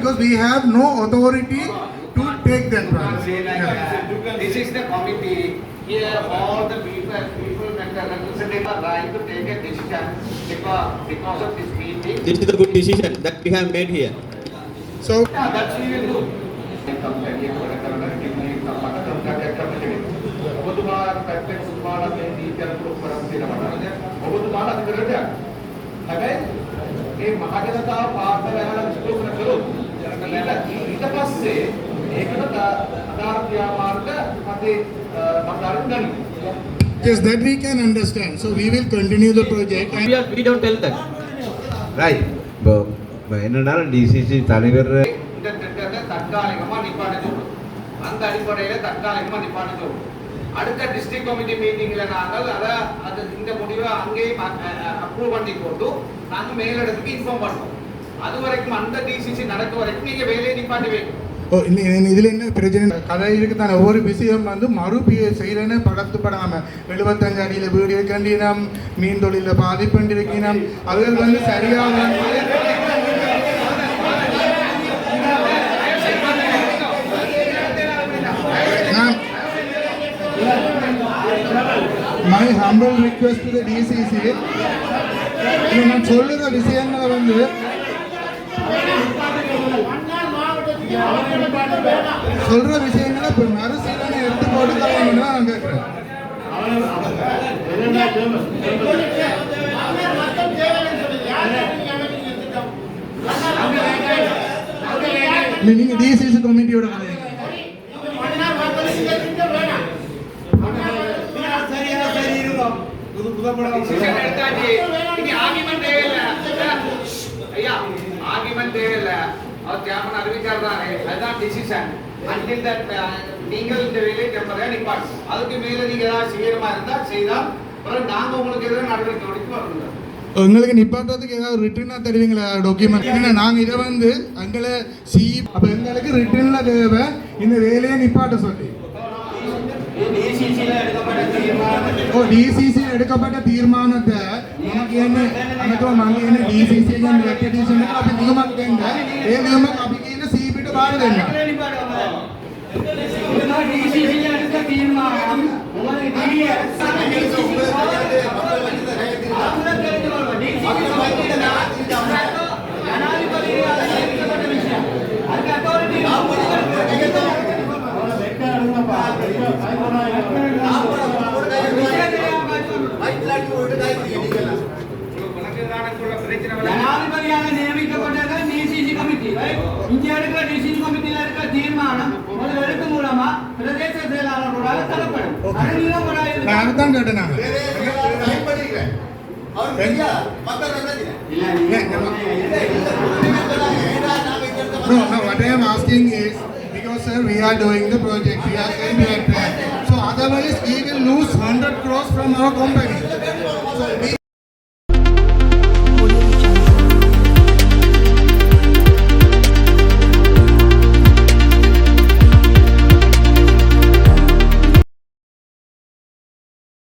because we have no authority to take that project. This is the committee. Here all the people that are representing are right to take a decision because of this meeting. This is the good decision that we have made here. So That's we will do. ඔබතුමාට පැත්තෙන් ඔබතුමාලා මේ නීතියක් ප්‍රොපරම් දෙනවා. ඔබතුමාලා අද කරලා හැබැයි මේ මහ ජනතාව පාර්තල යන විශ්ලේෂණ කළොත් ඊට පස්සේ ඒකට අදාළ ක්‍රියාමාර්ග අපේ මතරින් ගන්න. yes, that we can understand. So we will continue the project and We don't tell that. Right. என்னன்னாலும் டிசிசி தலைவர் இந்த திட்டத்தை தற்காலிகமா நிப்பாட்டணும். அந்த அடிப்படையில தற்காலிகமா நிப்பாட்டணும். அடுத்த டிஸ்ட்ரிக்ட் கமிட்டி மீட்டிங்ல நாங்கள் அது இந்த முடிவை அங்கேயே அப்ரூவ் பண்ணி போட்டு நாங்கள் மேலிடத்துக்கு இன்ஃபார்ம் பண்ணுவோம். அது வரைக்கும் அந்த டிசிசி நடக்க வரைக்கும் நீங்க வேலையை நிப்பாட்டி வைக்கணும். இதில் என்ன பிரச்சனை கதை இருக்குதான ஒவ்வொரு விஷயம் வந்து செய்யலன்னு படத்துப்படாமல் 75 அடியில் வீடு இருக்கின்றோம், மீன் தொழிலில் பாதிப்புண்டிருக்கிறோம். அதுகள் வந்து சரியாக my humble request to the DCC, நான் சொல்லுற விஷயங்களை வந்து சொல்ற விஷயங்களை இப்போ மறுசீலனை எடுத்து போட்டுக்கலாம்னு நான் கேட்குறேன். நீங்க டிசிசி கமிட்டியோட ஆர்குமெண்ட் தேவையில்லை. அவர் கேமரா அறிவிச்சார் தானே, அதுதான் டிசிஷன். அன்டில் தட் நீங்கள் இந்த வேலையை டெம்பரரியா நிப்பாட்டணும். அதுக்கு மேல நீங்க ஏதாவது செய்யறமா இருந்தா செய்தால் நாங்க உங்களுக்கு எதிராக நடவடிக்கை எடுத்து வரணும். உங்களுக்கு நிப்பாட்டுறதுக்கு ஏதாவது ரிட்டர்னா தருவீங்களா டாக்குமெண்ட்? நாங்கள் இதை வந்து எங்களை அப்போ எங்களுக்கு ரிட்டர்னில் தேவை இந்த வேலையை நிப்பாட்ட சொல்லி. டிசிசி எடுக்கப்பட்ட தீர்மானத்தை நமக்கு என்ன நமக்கு என்ன டிசிசி ரெக்கடிஷன் அப்படி நிகமக்கு ஏ நிகமக்கு அப்படி என்ன சீபிட்டு பாருது என்ன ஜனாதிபதியாக நியமிக்கப்பட்டது டிசிசி கமிட்டி. இங்க இருக்கிற டிசிசி கமிட்டியில இருக்கிற தீர்மானம் ஒரு எழுத்து மூலமா பிரதேச செயலாளர்களால் தரப்படும். அதுதான் கேட்டேன் நாங்க. No, what I am asking is because sir, we are doing the project, we are saying we are track. So otherwise we will lose 100 crores from our company. So we